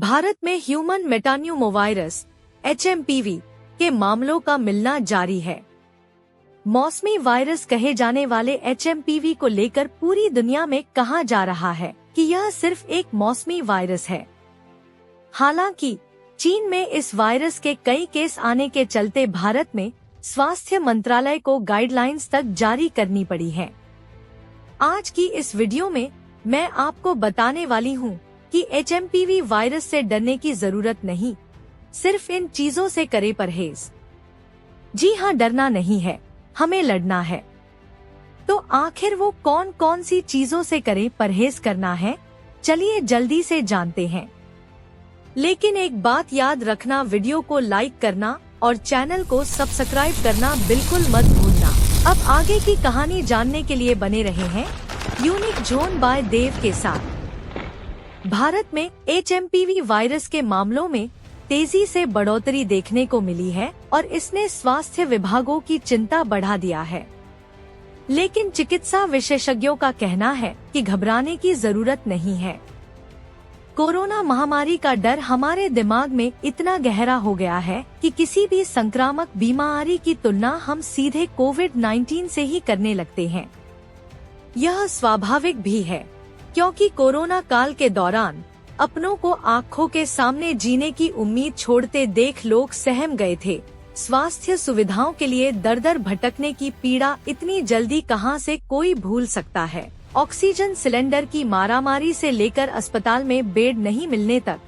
भारत में human metapneumovirus HMPV के मामलों का मिलना जारी है। मौसमी वायरस कहे जाने वाले HMPV को लेकर पूरी दुनिया में कहा जा रहा है कि यह सिर्फ एक मौसमी वायरस है। हालांकि चीन में इस वायरस के कई केस आने के चलते भारत में स्वास्थ्य मंत्रालय को गाइडलाइंस तक जारी करनी पड़ी है। आज की इस वीडियो में मैं आपको बताने वाली हूँ कि HMPV वायरस से डरने की जरूरत नहीं, सिर्फ इन चीजों से करे परहेज। जी हाँ, डरना नहीं है, हमें लड़ना है। तो आखिर वो कौन कौन सी चीजों से करे परहेज करना है, चलिए जल्दी से जानते हैं। लेकिन एक बात याद रखना, वीडियो को लाइक करना और चैनल को सब्सक्राइब करना बिल्कुल मत भूलना। अब आगे की कहानी जानने के लिए बने रहे हैं यूनिक जोन बाय देव के साथ। भारत में HMPV वायरस के मामलों में तेजी से बढ़ोतरी देखने को मिली है और इसने स्वास्थ्य विभागों की चिंता बढ़ा दिया है। लेकिन चिकित्सा विशेषज्ञों का कहना है कि घबराने की जरूरत नहीं है। कोरोना महामारी का डर हमारे दिमाग में इतना गहरा हो गया है कि किसी भी संक्रामक बीमारी की तुलना हम सीधे कोविड-19 से ही करने लगते हैं। यह स्वाभाविक भी है, क्योंकि कोरोना काल के दौरान अपनों को आँखों के सामने जीने की उम्मीद छोड़ते देख लोग सहम गए थे। स्वास्थ्य सुविधाओं के लिए दर दर भटकने की पीड़ा इतनी जल्दी कहां से कोई भूल सकता है। ऑक्सीजन सिलेंडर की मारामारी से लेकर अस्पताल में बेड नहीं मिलने तक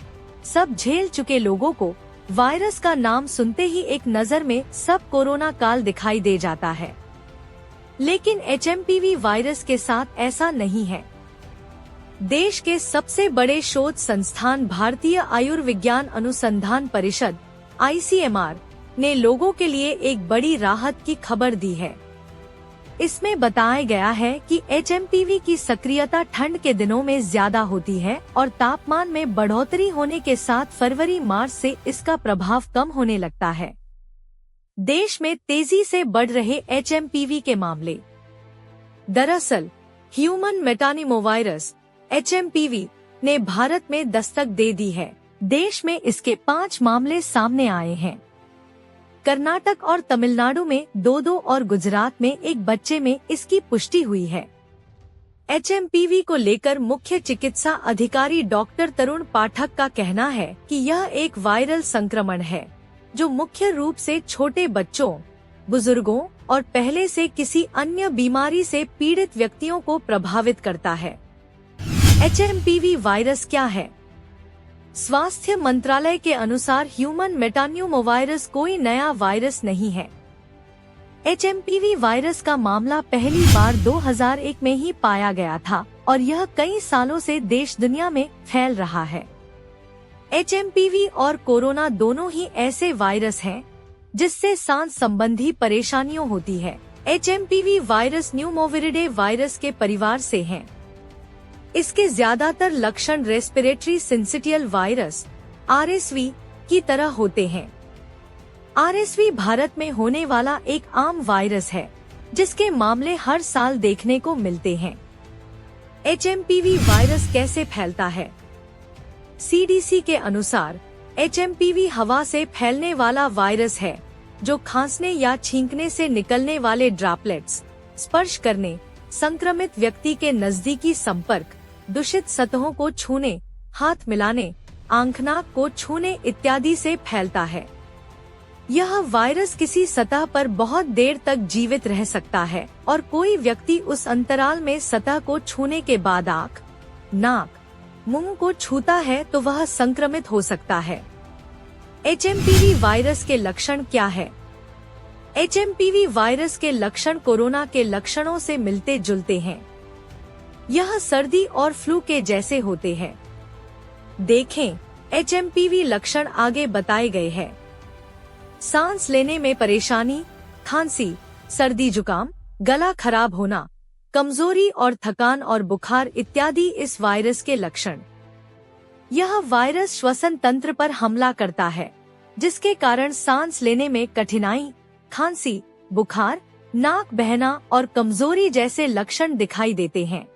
सब झेल चुके लोगों को वायरस का नाम सुनते ही एक नजर में सब कोरोना काल दिखाई दे जाता है। लेकिन HMPV वायरस के साथ ऐसा नहीं है। देश के सबसे बड़े शोध संस्थान भारतीय आयुर्विज्ञान अनुसंधान परिषद ICMR ने लोगों के लिए एक बड़ी राहत की खबर दी है। इसमें बताया गया है कि HMPV की सक्रियता ठंड के दिनों में ज्यादा होती है और तापमान में बढ़ोतरी होने के साथ फरवरी-मार्च से इसका प्रभाव कम होने लगता है। देश में तेजी से बढ़ रहे HMPV के मामले। दरअसल ह्यूमन मेटान्यूमोवायरस HMPV ने भारत में दस्तक दे दी है। देश में इसके 5 मामले सामने आए हैं। कर्नाटक और तमिलनाडु में 2 और गुजरात में एक बच्चे में इसकी पुष्टि हुई है। HMPV को लेकर मुख्य चिकित्सा अधिकारी डॉक्टर तरुण पाठक का कहना है कि यह एक वायरल संक्रमण है जो मुख्य रूप से छोटे बच्चों, बुजुर्गों और पहले से किसी अन्य बीमारी से पीड़ित व्यक्तियों को प्रभावित करता है। HMPV वायरस क्या है? स्वास्थ्य मंत्रालय के अनुसार ह्यूमन मेटान्यूमोवायरस कोई नया वायरस नहीं है। HMPV वायरस का मामला पहली बार 2001 में ही पाया गया था और यह कई सालों से देश दुनिया में फैल रहा है। HMPV और कोरोना दोनों ही ऐसे वायरस हैं जिससे सांस संबंधी परेशानियां होती है। HMPV वायरस न्यूमोविरिडे वायरस के परिवार से हैं। इसके ज्यादातर लक्षण रेस्पिरेटरी सिंसिटियल वायरस RSV की तरह होते हैं। RSV भारत में होने वाला एक आम वायरस है जिसके मामले हर साल देखने को मिलते हैं। HMPV वायरस कैसे फैलता है? CDC के अनुसार HMPV हवा से फैलने वाला वायरस है जो खांसने या छींकने से निकलने वाले ड्रॉपलेट्स, स्पर्श करने, संक्रमित व्यक्ति के नजदीकी संपर्क, दूषित सतहों को छूने, हाथ मिलाने, आंख नाक को छूने इत्यादि से फैलता है। यह वायरस किसी सतह पर बहुत देर तक जीवित रह सकता है और कोई व्यक्ति उस अंतराल में सतह को छूने के बाद आंख, नाक, मुंह को छूता है तो वह संक्रमित हो सकता है। HMPV वायरस के लक्षण क्या है? HMPV वायरस के लक्षण कोरोना के लक्षणों से मिलते जुलते हैं। यह सर्दी और फ्लू के जैसे होते हैं। देखें, HMPV लक्षण आगे बताए गए हैं। सांस लेने में परेशानी, खांसी, सर्दी जुकाम, गला खराब होना, कमजोरी और थकान और बुखार इत्यादि इस वायरस के लक्षण। यह वायरस श्वसन तंत्र पर हमला करता है जिसके कारण सांस लेने में कठिनाई, खांसी, बुखार, नाक बहना और कमजोरी जैसे लक्षण दिखाई देते हैं।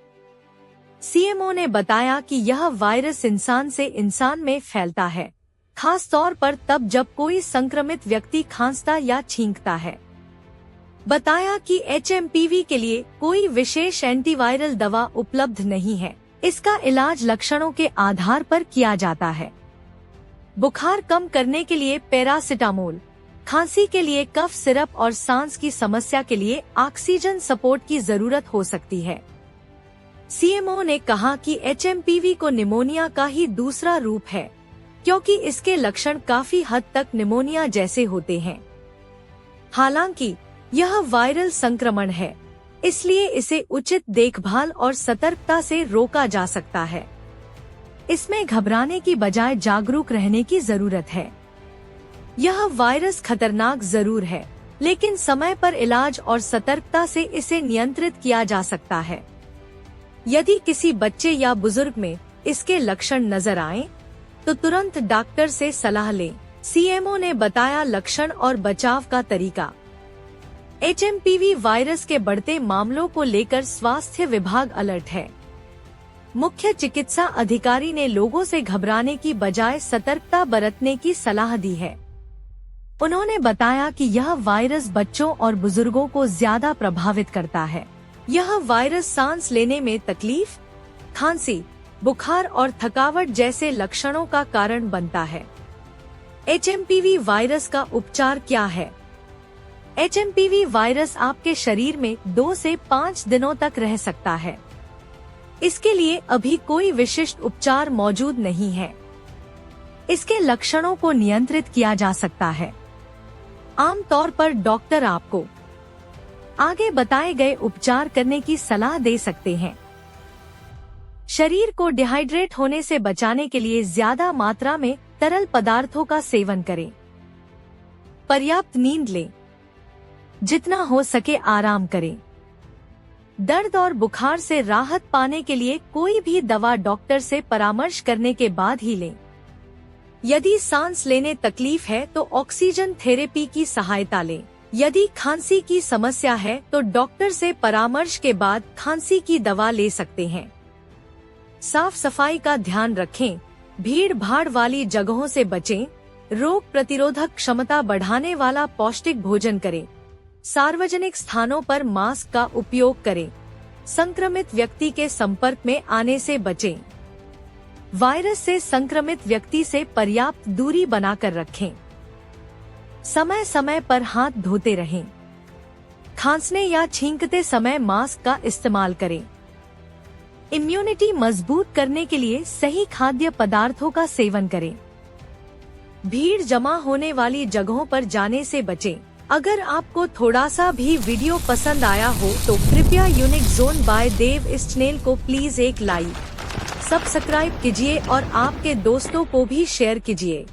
सीएमओ ने बताया कि यह वायरस इंसान से इंसान में फैलता है, खास तौर पर तब जब कोई संक्रमित व्यक्ति खांसता या छींकता है। बताया कि HMPV के लिए कोई विशेष एंटीवायरल दवा उपलब्ध नहीं है। इसका इलाज लक्षणों के आधार पर किया जाता है। बुखार कम करने के लिए पैरासिटामोल, खांसी के लिए कफ सिरप और सांस की समस्या के लिए ऑक्सीजन सपोर्ट की जरूरत हो सकती है। सीएमओ ने कहा कि HMPV को निमोनिया का ही दूसरा रूप है, क्योंकि इसके लक्षण काफी हद तक निमोनिया जैसे होते हैं। हालांकि यह वायरल संक्रमण है, इसलिए इसे उचित देखभाल और सतर्कता से रोका जा सकता है। इसमें घबराने की बजाय जागरूक रहने की जरूरत है। यह वायरस खतरनाक जरूर है, लेकिन समय पर इलाज और सतर्कता से इसे नियंत्रित किया जा सकता है। यदि किसी बच्चे या बुजुर्ग में इसके लक्षण नजर आएं, तो तुरंत डॉक्टर से सलाह लें। सीएमओ ने बताया लक्षण और बचाव का तरीका। HMPV वायरस के बढ़ते मामलों को लेकर स्वास्थ्य विभाग अलर्ट है। मुख्य चिकित्सा अधिकारी ने लोगों से घबराने की बजाय सतर्कता बरतने की सलाह दी है। उन्होंने बताया कि यह वायरस बच्चों और बुजुर्गों को ज्यादा प्रभावित करता है। यह वायरस सांस लेने में तकलीफ, खांसी, बुखार और थकावट जैसे लक्षणों का कारण बनता है। HMPV वायरस का उपचार क्या है? HMPV वायरस आपके शरीर में 2 से 5 दिनों तक रह सकता है। इसके लिए अभी कोई विशिष्ट उपचार मौजूद नहीं है। इसके लक्षणों को नियंत्रित किया जा सकता है। आमतौर पर डॉक्टर आपको आगे बताए गए उपचार करने की सलाह दे सकते हैं। शरीर को डिहाइड्रेट होने से बचाने के लिए ज्यादा मात्रा में तरल पदार्थों का सेवन करें। पर्याप्त नींद लें। जितना हो सके आराम करें। दर्द और बुखार से राहत पाने के लिए कोई भी दवा डॉक्टर से परामर्श करने के बाद ही लें। यदि सांस लेने तकलीफ है तो ऑक्सीजन थेरेपी की सहायता लें। यदि खांसी की समस्या है तो डॉक्टर से परामर्श के बाद खांसी की दवा ले सकते हैं। साफ सफाई का ध्यान रखें। भीड़ भाड़ वाली जगहों से बचें। रोग प्रतिरोधक क्षमता बढ़ाने वाला पौष्टिक भोजन करें। सार्वजनिक स्थानों पर मास्क का उपयोग करें। संक्रमित व्यक्ति के संपर्क में आने से बचें। वायरस से संक्रमित व्यक्ति से पर्याप्त दूरी बनाकर रखें। समय समय पर हाथ धोते रहें। खांसने या छींकते समय मास्क का इस्तेमाल करें। इम्यूनिटी मजबूत करने के लिए सही खाद्य पदार्थों का सेवन करें। भीड़ जमा होने वाली जगहों पर जाने से बचें। अगर आपको थोड़ा सा भी वीडियो पसंद आया हो तो कृपया यूनिक जोन बाय देव इस चैनल को प्लीज एक लाइक, सब्सक्राइब कीजिए और आपके दोस्तों को भी शेयर कीजिए।